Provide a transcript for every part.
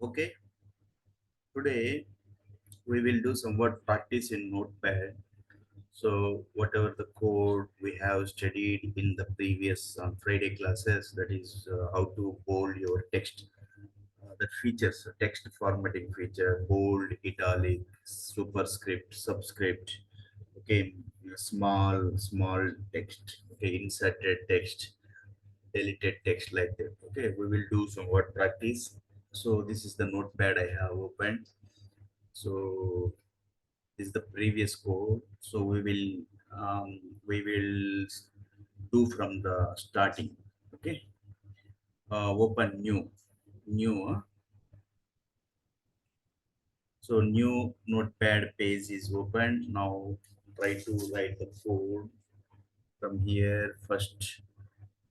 Okay, today we will do somewhat practice in Notepad. So, whatever the code we have studied in the previous Friday classes, that is how to bold your text, the features, text formatting feature, bold, italic, superscript, subscript, okay, small text, okay, inserted text, deleted text like that. Okay, we will do somewhat practice. So, this is the Notepad I have opened. So this is the previous code. So we will do from the starting. Okay. Open new. So new notepad page is open. Now try to write the code from here first.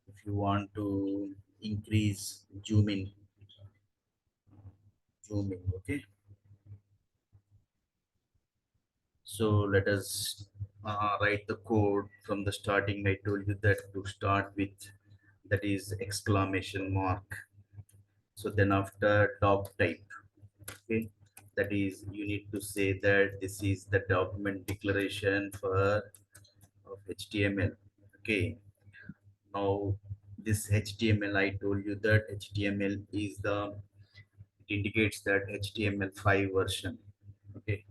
If you want to increase zoom in. Okay. So let us write the code from the starting. I told you that to start with, that is exclamation mark. So then after doc type, okay, that is you need to say that this is the document declaration for of HTML. Okay, now this HTML, I told you that HTML is the it indicates that HTML5 version. Okay,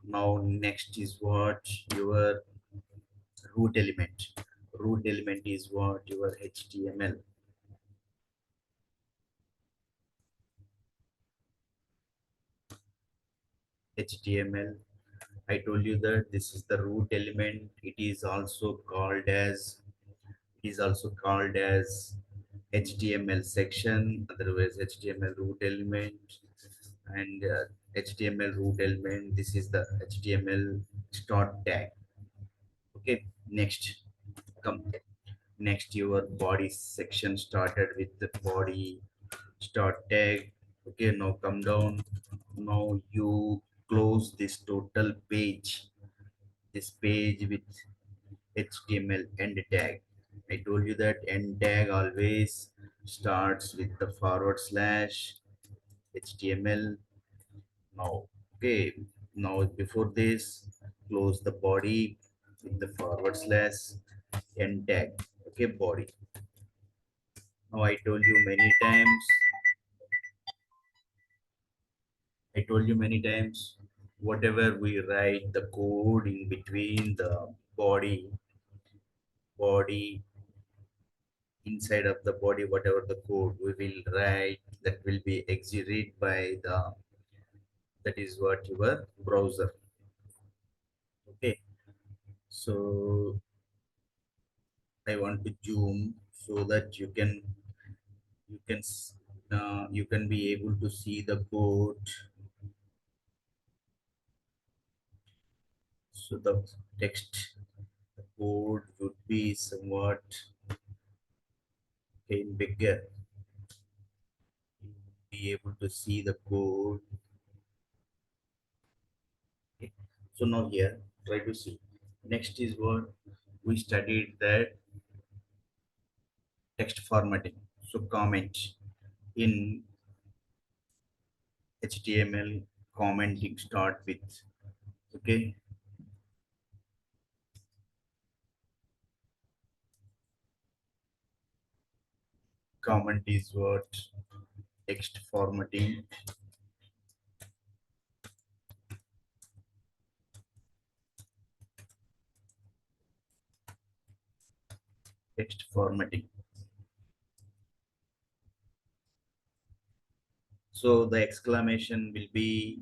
now next is what your root element. Root element is what your HTML. I told you that this is the root element. It is also called as HTML section, otherwise HTML root element, and HTML root element. This is the HTML start tag. Okay, come next your body section started with the body start tag. Okay, now come down. Now you close this total page, this page with HTML end tag. I told you that end tag always starts with the forward slash HTML. Now, okay, now before this, close the body with the forward slash end tag. Okay, body. Now I told you many times, whatever we write the code in between the body inside of the body, whatever the code we will write, that will be executed by the that is what your browser. Okay, so I want to zoom so that you can be able to see the code. So the text, the code would be somewhat in bigger. Be able to see the code. Okay. So now here, try to see. Next is what we studied, that text formatting. So comment in HTML, commenting start with, okay, comment is what text formatting, text formatting. So the exclamation will be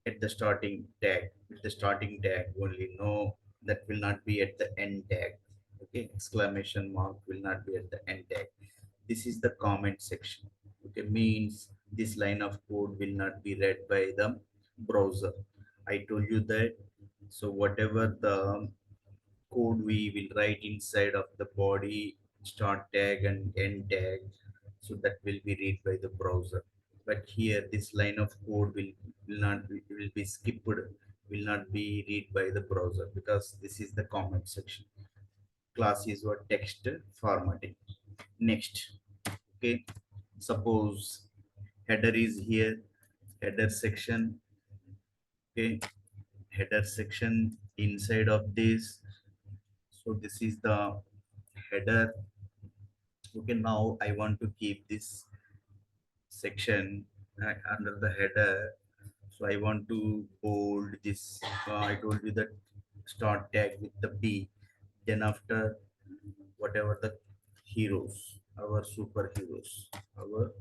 at the starting tag, with the starting tag only. No, that will not be at the end tag. Okay, exclamation mark will not be at the end tag. This is the comment section. Okay, means this line of code will not be read by the browser. I told you that. So whatever the code we will write inside of the body start tag and end tag, so that will be read by the browser. But here this line of code will be skipped, will not be read by the browser, because this is the comment section. Class is what text formatting. Next, okay, suppose Header is here, header section. Okay, header section inside of this. So this is the header. Okay, now I want to keep this section under the header. So I want to bold this. I told you that start tag with the B. Then after whatever the heroes, our superheroes, our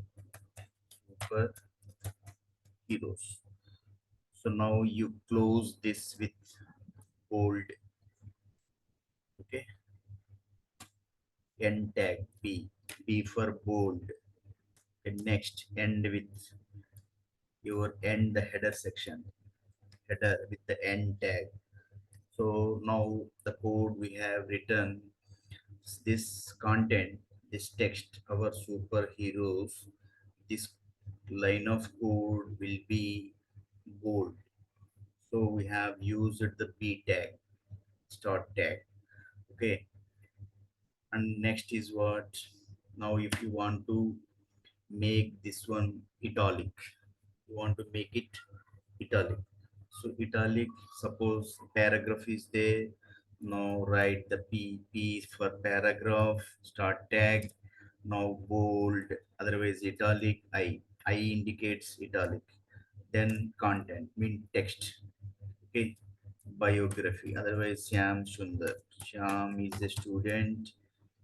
superheroes. So now you close this with bold. Okay, end tag B. B for bold. And next end with your end the header section. Header with the end tag. So now the code we have written, this content, this text, our superheroes, this line of code will be bold. So we have used the B tag, start tag. Okay. And next is what? Now if you want to make this one italic, you want to make it italic. So italic, suppose paragraph is there. Now write the P is for paragraph, start tag. Now bold, otherwise italic I. I indicates italic. Then content, mean text. Okay, biography. Otherwise Syam Sundar. Syam is a student.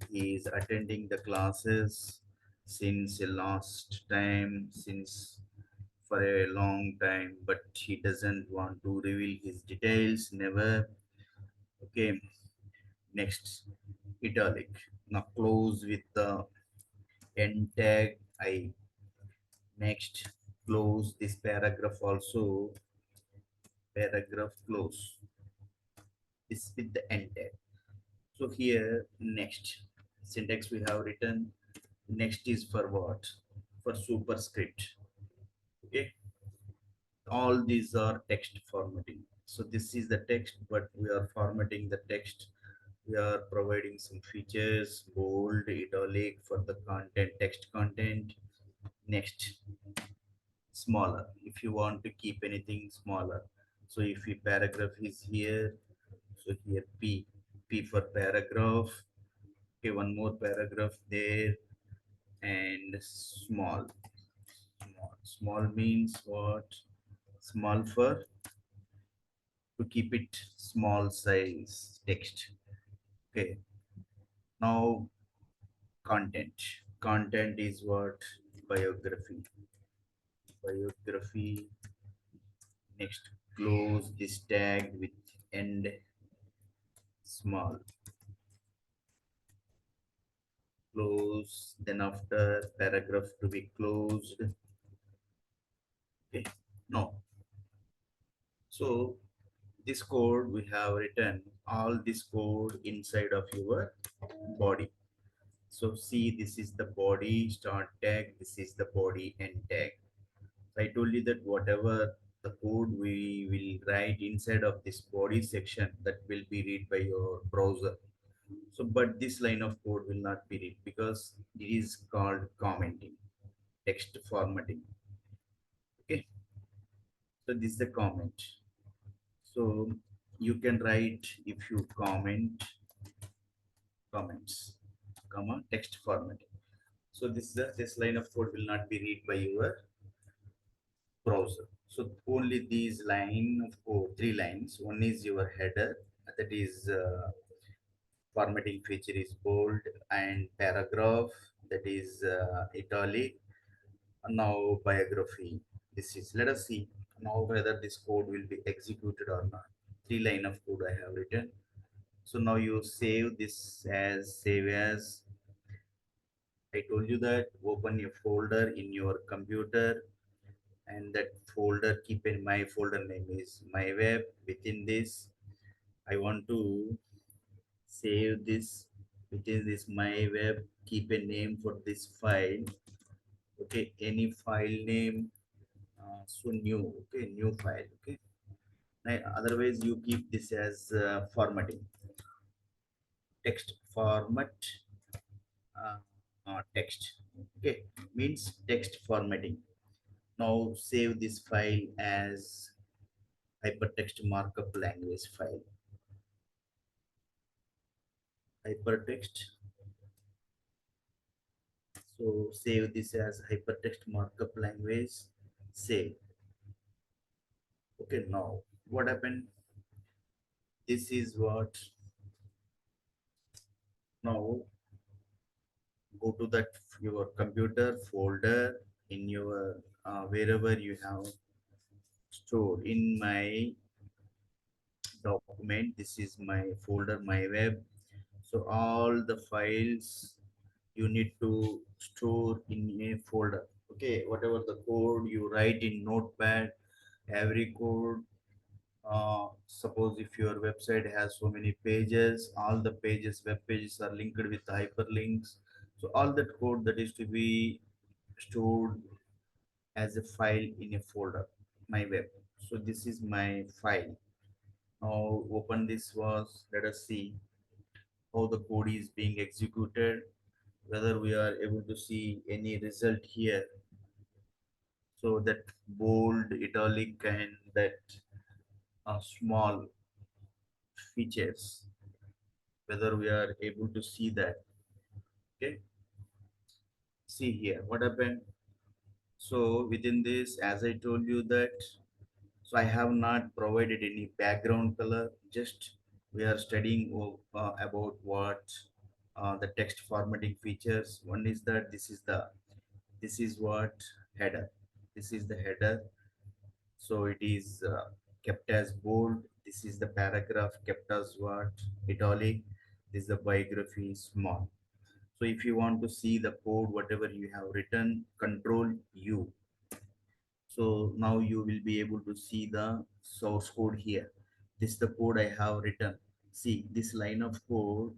He is attending the classes since a last time, since for a long time, but he doesn't want to reveal his details. Never. Okay. Next, italic. Now close with the end tag I. Next, close this paragraph also. Paragraph close. This with the end tag. So here next syntax we have written. Next is for what? For superscript. Okay. All these are text formatting. So this is the text, but we are formatting the text. We are providing some features, bold, italic for the content, text content. Next, smaller. If you want to keep anything smaller. So if your paragraph is here, so here P for paragraph. Okay, one more paragraph there, and small means what? Small for to keep it small size text. Okay, now content. Content is what? Biography. Biography. Next, close this tag with end small. Close. Then after paragraph to be closed. Okay. No. So this code we have written all this code inside of your body. So see, this is the body start tag. This is the body end tag. I told you that whatever the code we will write inside of this body section, that will be read by your browser. So, but this line of code will not be read because it is called commenting, text formatting. Okay, so this is the comment. So you can write if you comments, comma text formatting. So this line of code will not be read by your browser. So only these line of code, three lines. One is your header, that is formatting feature is bold, and paragraph, that is italic. Now biography. This is, let us see now whether this code will be executed or not. Three line of code I have written. So now you save this as save as. I told you that open a folder in your computer, and that folder, keep in my folder name is my web. Within this I want to save this. Within this my web, keep a name for this file. Okay, any file name. So new. Okay, new file. Okay. Otherwise you keep this as formatting, text format, text. Okay, means text formatting. Now save this file as hypertext markup language file. Hypertext. So save this as hypertext markup language. Save. Okay, now what happened? This is what. Now go to that your computer folder in your wherever you have stored in my document. This is my folder, my web. So all the files you need to store in a folder. Okay, whatever the code you write in notepad, every code, suppose if your website has so many pages, all the pages, web pages are linked with hyperlinks. So all that code that is to be stored as a file in a folder, my web. So this is my file. Now open this was, let us see how the code is being executed, whether we are able to see any result here. So that bold, italic, and that small features, whether we are able to see that. Okay, see here what happened. So within this, as I told you that, so I have not provided any background color. Just we are studying about what the text formatting features. One is that this is what header. This is the header. So it is kept as bold. This is the paragraph kept as what italic. This is the biography small. So if you want to see the code, whatever you have written, Control U. So now you will be able to see the source code here. This is the code I have written. See this line of code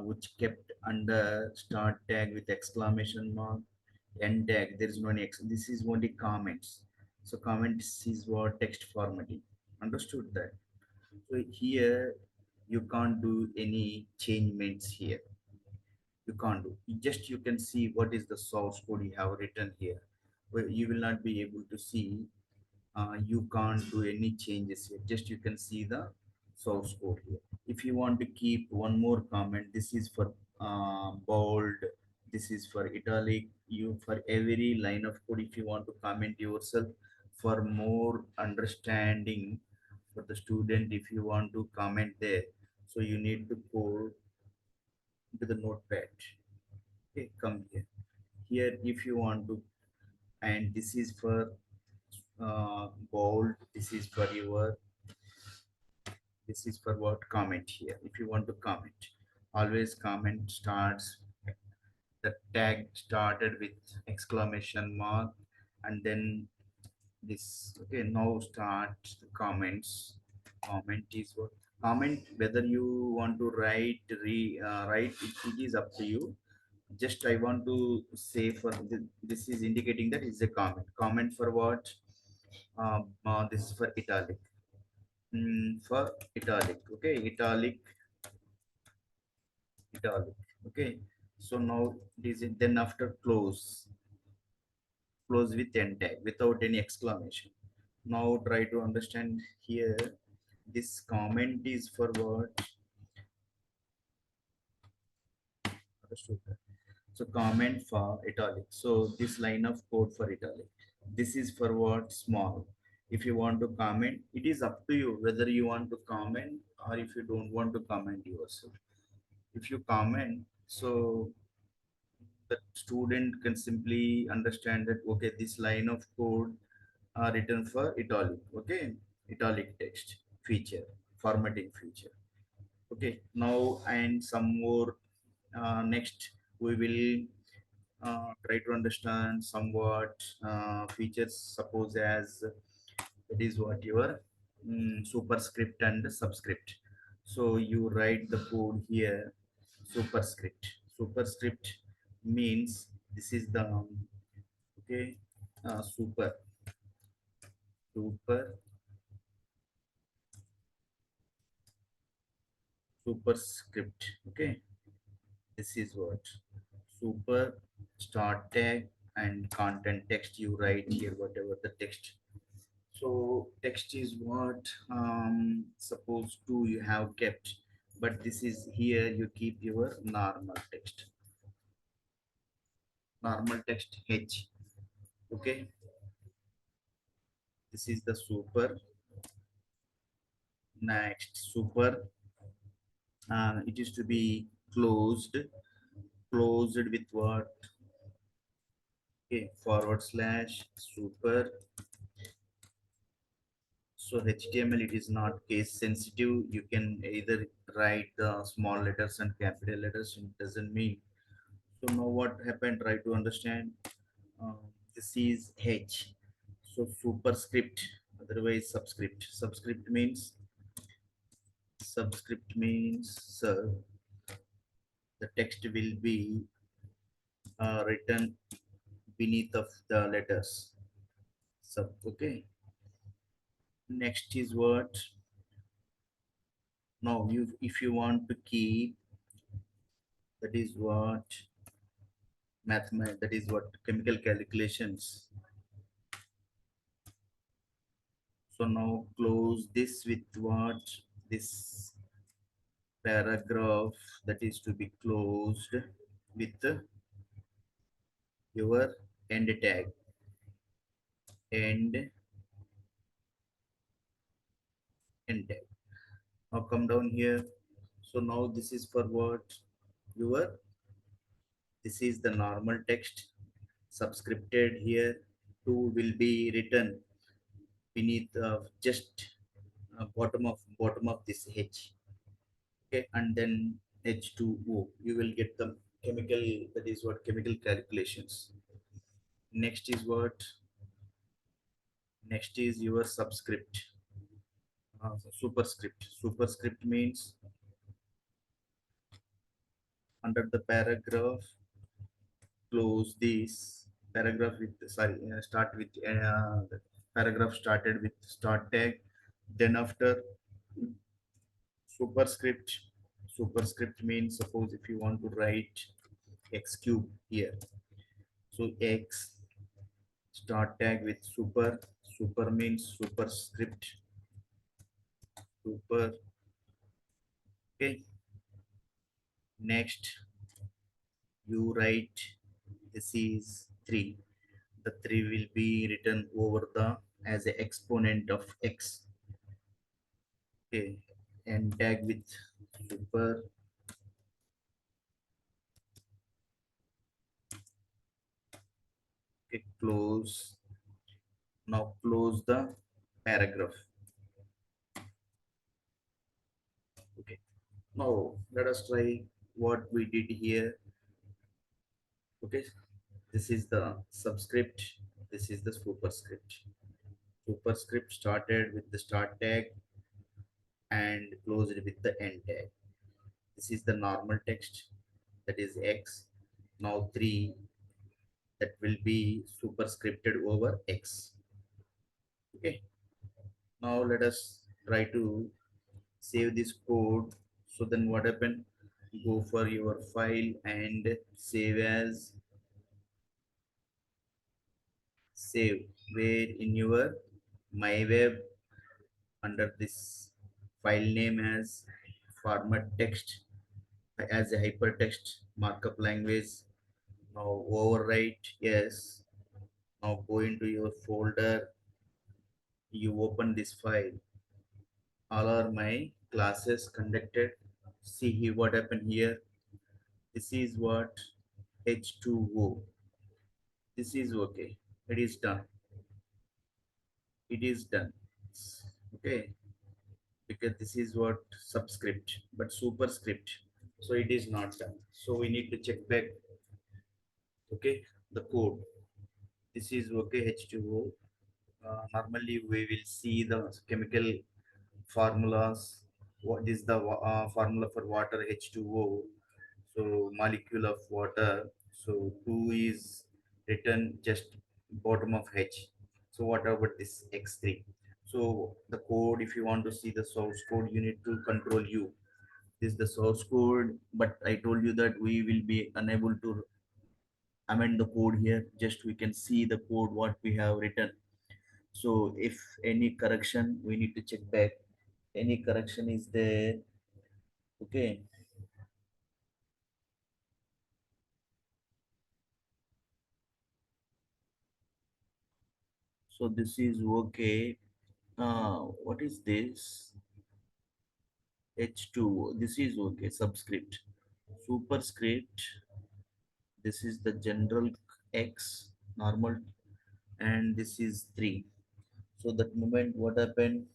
which kept under start tag with exclamation mark, end tag. There is no any this is only comments. So comments is what text formatting. Understood that? So here you can't do any changements here. You can't do. Just you can see what is the source code you have written here. Well, you will not be able to see. You can't do any changes here. Just you can see the source code here. If you want to keep one more comment, this is for bold, this is for italic. You for every line of code, if you want to comment yourself for more understanding for the student, if you want to comment there, so you need to go to the notepad. Okay, come here. Here, if you want to, and this is for bold. This is for your. This is for what comment here. If you want to comment, always comment starts the tag started with exclamation mark, and then this. Okay, now start the comments. Comment is what comment whether you want to write it is up to you. Just I want to say for this is indicating that it's a comment for what. This is for italic. For italic, okay, italic, okay. So now this is then after close with end tag without any exclamation. Now try to understand here. This comment is for what? Understood that? So comment for italic. So this line of code for italic. This is for what? Small. If you want to comment, it is up to you whether you want to comment or if you don't want to comment yourself. If you comment, so the student can simply understand that okay, this line of code are written for italic. Okay, italic text feature, formatting feature. Okay, now and some more. Next we will try to understand somewhat features, suppose as that is what your superscript and subscript. So you write the code here. Superscript means this is the okay, super superscript. Okay, this is what super start tag, and content text you write here, whatever the text. So text is what suppose to you have kept, but this is here you keep your normal text H. Okay, this is the super. Next super, it is to be closed with what? Okay, forward slash super. So HTML, it is not case sensitive. You can either write the small letters and capital letters, it doesn't mean. So now what happened, try to understand. This is H, so superscript, otherwise subscript means sir, the text will be written beneath of the letters sub. Okay, next is what? Now you, if you want to keep, that is what? That is what? Chemical calculations. So now close this with what? This paragraph, that is to be closed with your end tag. End end tag. Now come down here. So now this is for what? Your, this is the normal text subscripted here. Two will be written beneath just bottom of this H. Okay, and then H2O, you will get the chemical, that is what? Chemical calculations. Next is what? Next is your subscript, superscript means under the paragraph, close this paragraph with, sorry, start with the paragraph started with start tag, then after superscript. Superscript means, suppose if you want to write x cube here, so x start tag with super means superscript, super. Okay, next you write, this is 3, the 3 will be written over the as a exponent of x. Okay, and tag with super. Okay, close. Now close the paragraph. Okay, now let us try what we did here. Okay, this is the subscript, this is the superscript. Superscript started with the start tag and closed with the end tag. This is the normal text, that is x. Now 3, that will be superscripted over x. Okay, now let us try to save this code. So then what happened? Go for your file and save as, save where in your my web, under this file name as format text, as a hypertext markup language. Now overwrite yes. Now go into your folder, you open this file, all are my classes conducted. See here what happened here. This is what? H2O. This is okay, it is done, it is done. Okay, because this is what? Subscript, but superscript, so it is not done, so we need to check back. Okay, the code, this is okay. H2O, normally we will see the chemical formulas. What is the formula for water? H2O, so molecule of water. So 2 is written just bottom of H. So what about this X3? So the code, if you want to see the source code, you need to control U. This is the source code, but I told you that we will be unable to amend the code here. Just we can see the code what we have written. So if any correction, we need to check back any correction is there. Okay, so this is okay. What is this? H2, this is okay. Subscript, superscript, this is the general X normal, and this is 3. So that moment what happened?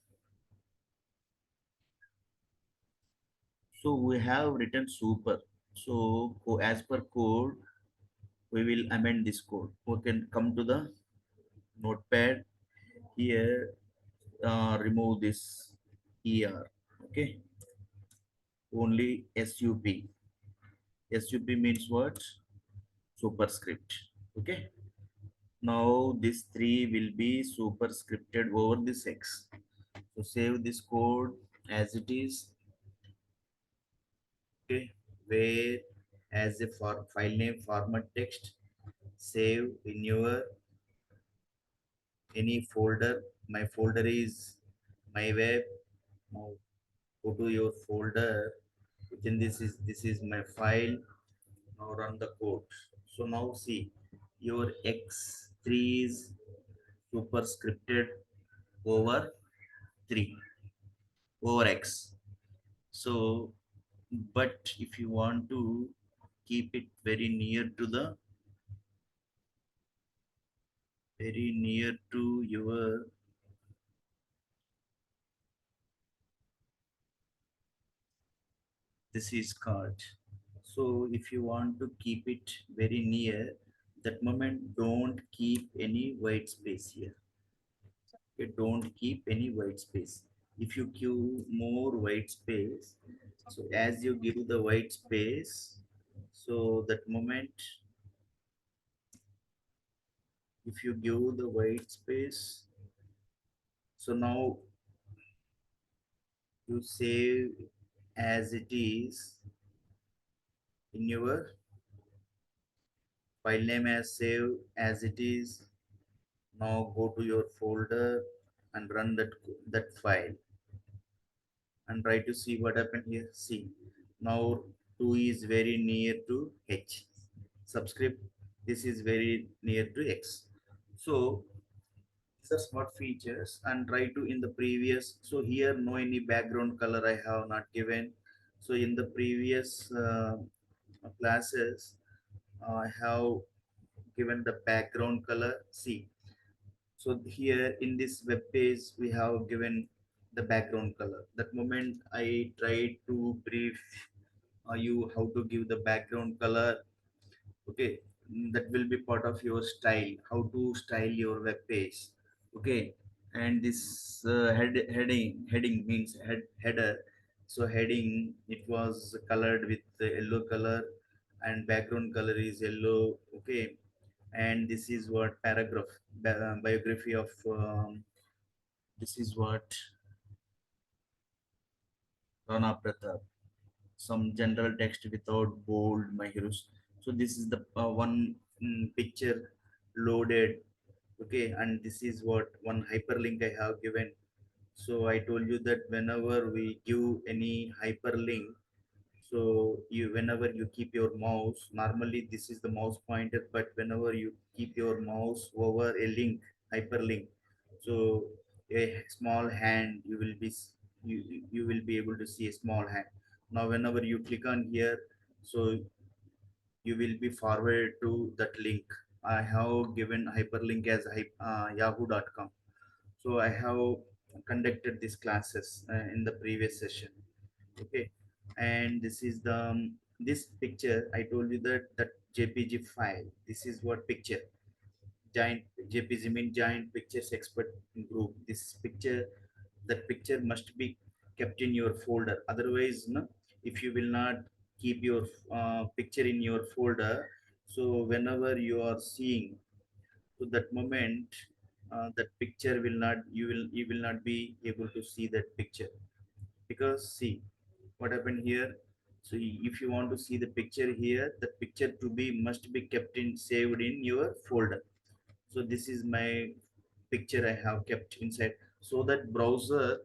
So we have written super. So as per code, we will amend this code. We can come to the notepad here, remove this ER. Okay, only SUP. SUP means what? Superscript. Okay. Now this 3 will be superscripted over this X. So save this code as it is. Okay. Where as a file name format text, save in your any folder. My folder is my web. Now go to your folder. Within this is my file. Now run the code. So now see your X3 is superscripted over 3 over X. So, but if you want to keep it very near to your, this is called. So if you want to keep it very near, that moment don't keep any white space here. Okay, don't keep any white space. If you give more white space, so as you give the white space, so that moment, if you give the white space, so now you save as it is in your file name as save as it is. Now go to your folder and run that file and try to see what happened here. See, now 2 is very near to H. Subscript, this is very near to X. So these are smart features. And try to in the previous, so here no any background color I have not given. So in the previous classes, I have given the background color. See, so here in this web page we have given the background color. That moment I tried to brief you how to give the background color. Okay, that will be part of your style, how to style your web page. Okay, and this heading means header. So heading, it was colored with the yellow color, and background color is yellow. Okay, and this is what paragraph, biography of this is what Rana Pratap, some general text without bold, my heroes. So this is the one picture loaded. Okay, and this is what one hyperlink I have given. So I told you that whenever we give any hyperlink, so you whenever you keep your mouse, normally this is the mouse pointer, but whenever you keep your mouse over a link, hyperlink, so a small hand you will be you will be able to see a small hand. Now whenever you click on here, so you will be forwarded to that link. I have given hyperlink as yahoo.com. So I have conducted these classes in the previous session. Okay, and this is the this picture I told you that jpg file. This is what picture, giant jpg mean giant pictures expert group. This picture, that picture must be kept in your folder. Otherwise no, if you will not keep your picture in your folder, so whenever you are seeing, to that moment, that picture will not, you will not be able to see that picture. Because see what happened here. So if you want to see the picture here, the picture to be must be kept in saved in your folder. So this is my picture I have kept inside, so that browser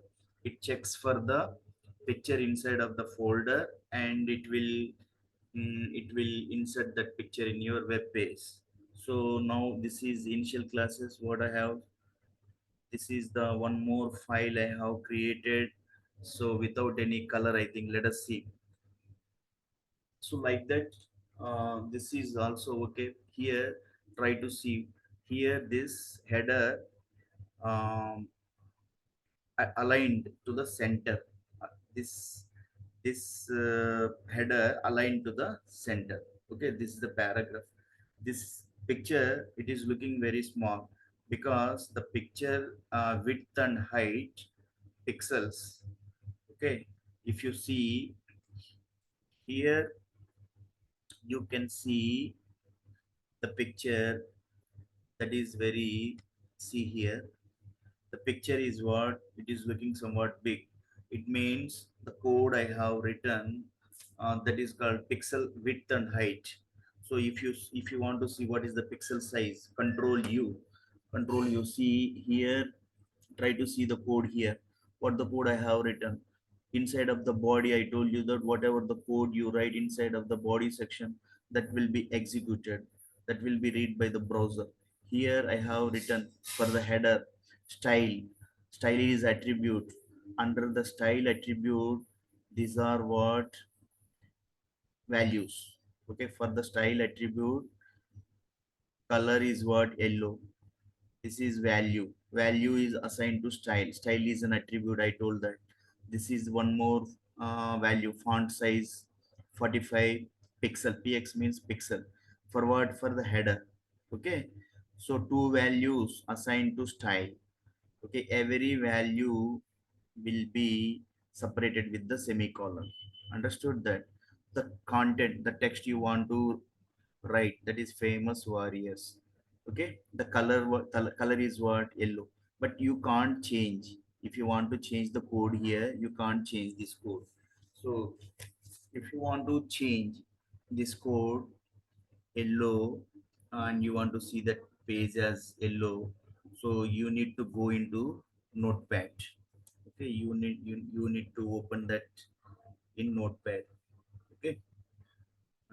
it checks for the picture inside of the folder, and it will insert that picture in your web page. So now this is initial classes what I have. This is the one more file I have created, so without any color I think. Let us see. So like that, this is also okay. Here try to see here this header, um, aligned to the center. This header aligned to the center. Okay, this is the paragraph. This picture it is looking very small because the picture width and height pixels. Okay, if you see here, you can see the picture that is very, see here, the picture is what it is looking somewhat big. It means the code I have written, that is called pixel width and height. So if you want to see what is the pixel size, control you see here, try to see the code here, what the code I have written inside of the body. I told you that whatever the code you write inside of the body section, that will be executed, that will be read by the browser. Here I have written for the header style. Style is attribute. Under the style attribute, these are what values. Okay, for the style attribute, color is what yellow. This is value. Value is assigned to style. Style is an attribute, I told that. This is one more value. Font size 45 pixel. Px means pixel. For what? For the header. Okay, so two values assigned to style. Okay, every value will be separated with the semicolon. Understood that? The content, the text you want to write, that is famous warriors. Okay, the color, color is what? Yellow. But you can't change. If you want to change the code here, you can't change this code. So if you want to change this code yellow, and you want to see that page as yellow, so you need to go into notepad. Okay, you need to open that in notepad. Okay,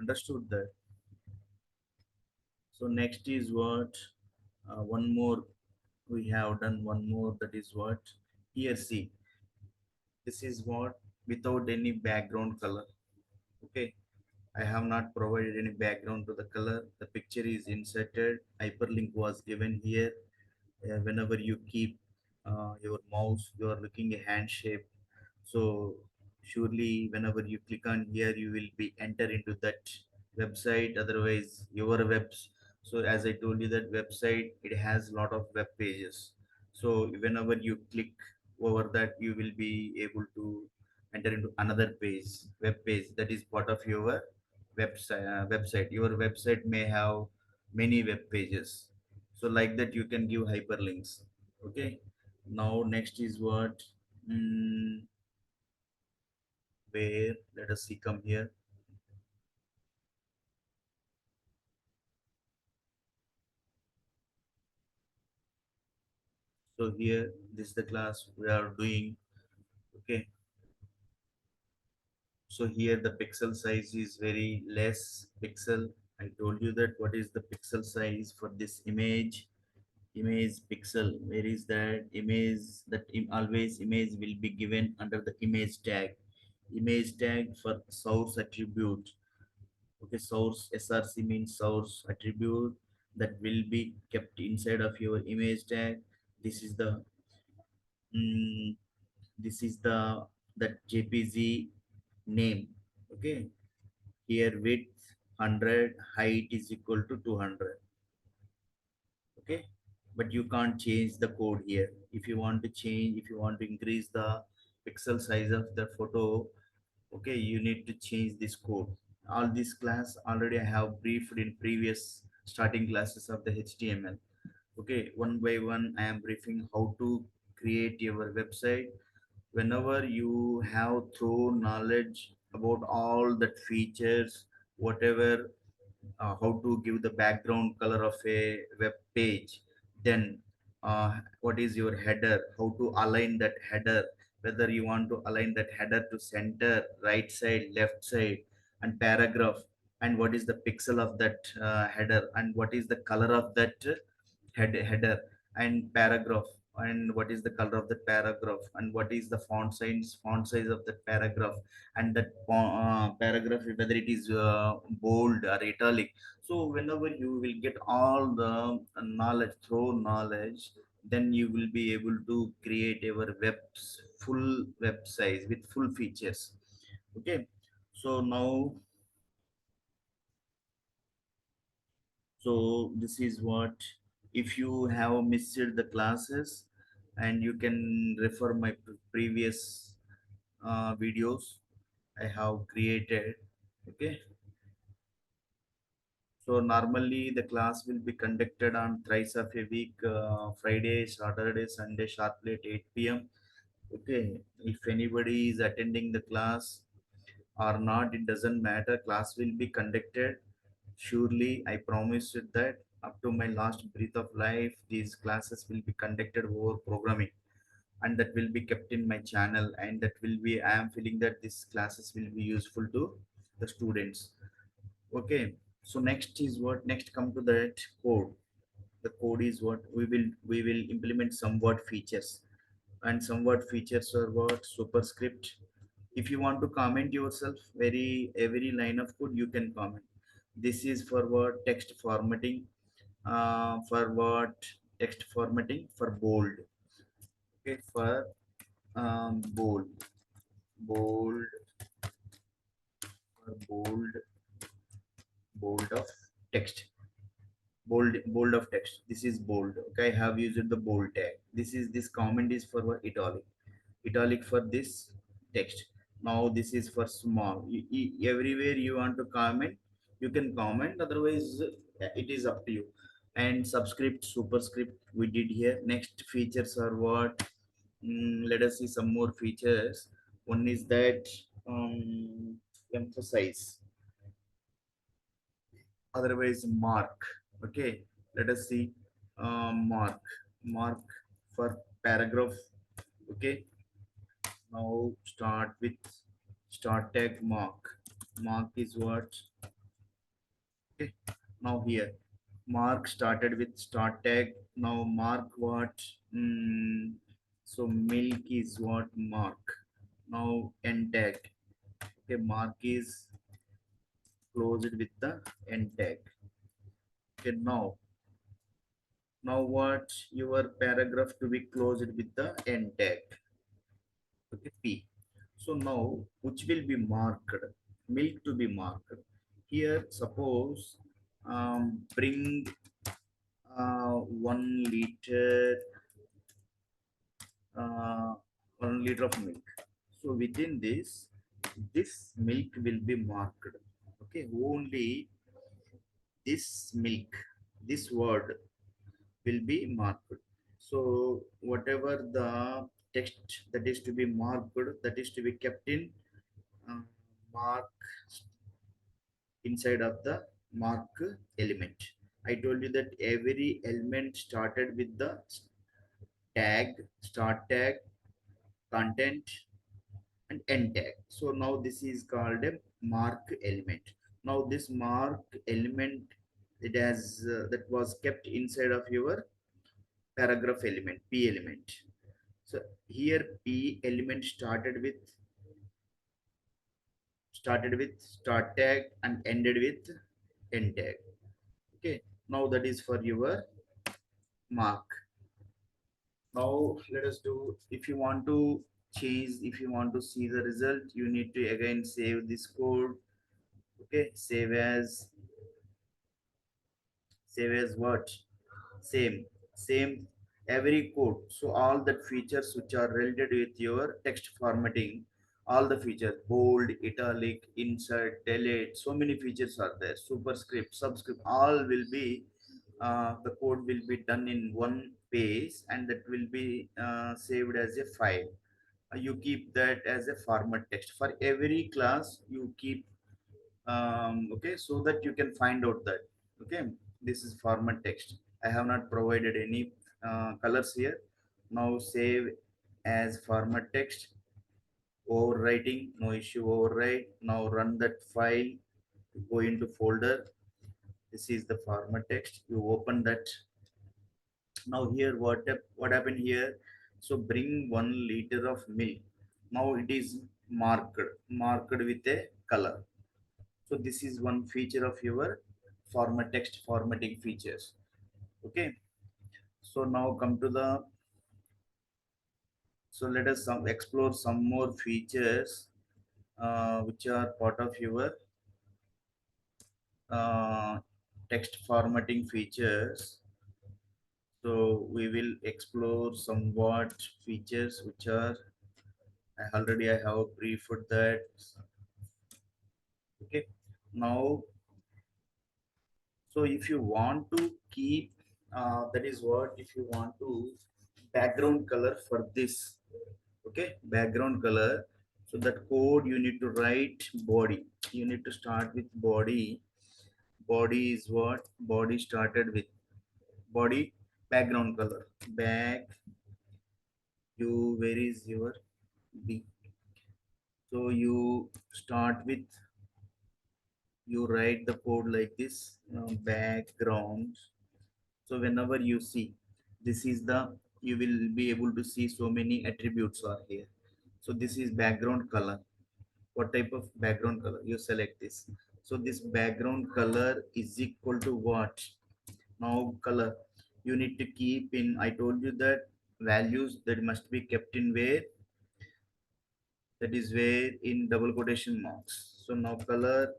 understood that? So next is what, one more, we have done one more, that is what, here see, this is what, without any background color. Okay, I have not provided any background to the color. The picture is inserted, hyperlink was given here. Whenever you keep your mouse, you are looking a hand shape. So surely whenever you click on here, you will be enter into that website, otherwise your webs. So as I told you, that website it has lot of web pages. So whenever you click over that, you will be able to enter into another page, web page, that is part of your website. Your website may have many web pages, so like that you can give hyperlinks. Okay, now next is what, mm, where, let us see, come here. So here, this is the class we are doing. Okay, so here the pixel size is very less pixel. I told you that what is the pixel size for this image pixel. Where is that image? That always image will be given under the image tag. Image tag for source attribute. Okay, source src means source attribute, that will be kept inside of your image tag. This is the, mm, this is the, that jpg name. Okay, here width 100, height is equal to 200. Okay, but you can't change the code here. If you want to change, if you want to increase the pixel size of the photo, okay, you need to change this code. All this class already I have briefed in previous starting classes of the html. Okay, one by one I am briefing how to create your website. Whenever you have through knowledge about all that features, whatever, how to give the background color of a web page, then what is your header, how to align that header, whether you want to align that header to center, right side, left side, and paragraph, and what is the pixel of that header, and what is the color of that header and paragraph, and what is the color of the paragraph, and what is the font size of the paragraph, and that paragraph, whether it is bold or italic. So whenever you will get all the knowledge through knowledge, then you will be able to create your full website with full features. Okay, so now, so this is what, if you have missed the classes, and you can refer my previous videos I have created. Okay, so normally the class will be conducted on thrice of a week, Friday, Saturday, Sunday, sharply at 8 p.m. Okay, if anybody is attending the class or not, it doesn't matter. Class will be conducted. Surely, I promise you that up to my last breath of life, these classes will be conducted over programming, and that will be kept in my channel. And that will be, I am feeling that these classes will be useful to the students. Okay, so next is what? Next, come to that code. The code is what we will implement some word features, and some word features are what? Superscript. If you want to comment yourself, every line of code you can comment. This is for what? Text formatting. For what? Text formatting for bold. Okay, for bold, bold, for bold of text, bold of text. This is bold. Okay, I have used the bold tag. This comment is for what? Italic for this text. Now this is for small. Everywhere you want to comment, you can comment. Otherwise, it is up to you. And subscript, superscript, we did here. Next features are what? Let us see some more features. One is that emphasize, otherwise mark. Okay, let us see. Mark for paragraph. Okay, now start with start tag mark. Mark is what? Okay, now here mark started with start tag. Now mark what? So milk is what? Mark. Now end tag. Okay, mark is closed with the end tag. Okay, now what? Your paragraph to be closed with the end tag. Okay, P. So now which will be marked? Milk to be marked. Here suppose bring 1 liter, uh, 1 liter of milk. So within this milk will be marked. Okay, only this milk, this word will be marked. So whatever the text that is to be marked, that is to be kept in uh, mark inside of the mark element. I told you that every element started with the tag, start tag, content, and end tag. So now this is called a mark element. Now this mark element, it has that was kept inside of your paragraph element, P element. So here P element started with start tag and ended with end tag. Okay, now that is for your mark. Now let us do, if you want to change, if you want to see the result, you need to again save this code. Okay, save as what? Same every code. So all that features which are related with your text formatting, all the features, bold, italic, insert, delete, so many features are there. Superscript, subscript, all will be the code will be done in one page, and that will be saved as a file. you keep that as a format text for every class. You keep okay, so that you can find out that okay, this is format text. I have not provided any colors here. Now save as format text. Overwriting, no issue, overwrite. Now run that file, go into folder. This is the format text. You open that. Now here what happened here? So bring 1 liter of milk. Now it is marked with a color. So this is one feature of your format text formatting features. Okay, so now come to the, so let us explore some more features which are part of your uh, text formatting features. So we will explore somewhat features which are, I have briefed that. Okay, now, so if you want to keep that is what, if you want to background color for this, okay, background color. So that code you need to write body. You need to start with body. Body is what? Body started with body background color. Back, you, where is your B? So you start with, you write the code like this, background. So whenever you see, this is the, you will be able to see so many attributes are here. So this is background color. What type of background color? You select this. So this background color is equal to what? Now color, you need to keep in, I told you that values that must be kept in where, that is where in double quotation marks. So now color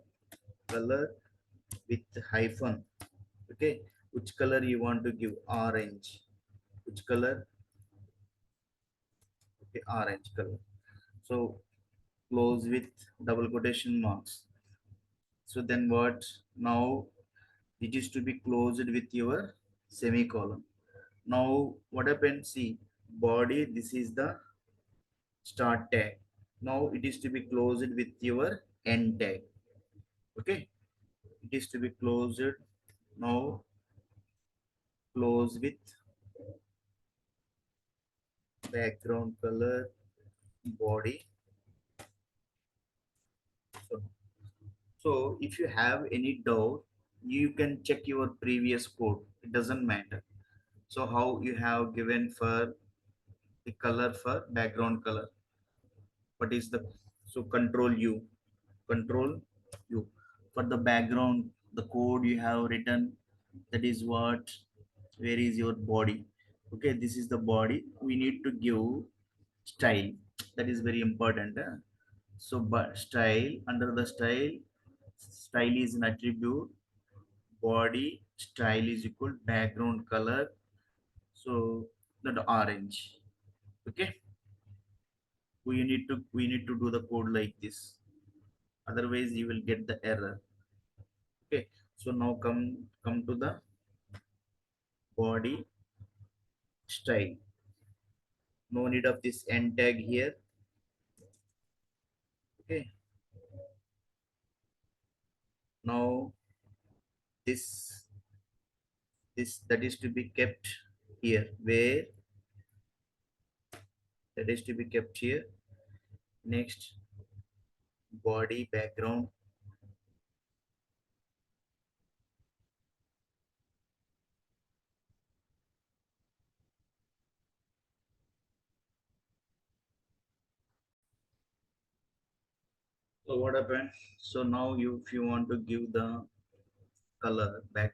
with hyphen. Okay, which color you want to give? Orange. Which color? Okay, orange color. So close with double quotation marks. So then what? Now it is to be closed with your semicolon. Now what happens? See, body, this is the start tag. Now it is to be closed with your end tag. Okay, it is to be closed. Now close with background color body. So, so if you have any doubt, you can check your previous code. It doesn't matter. So how you have given for the color for background color? What is the, so control U for the background, the code you have written, that is what, where is your body? Okay, this is the body. We need to give style. That is very important. So but style, under the style is an attribute. Body style is equal background color. So that orange. Okay, we need to do the code like this, otherwise you will get the error. Okay, so now come to the body style. No need of this end tag here. Okay, now this that is to be kept here, where that is to be kept here. Next, body background. So what happened? So now you, if you want to give the color background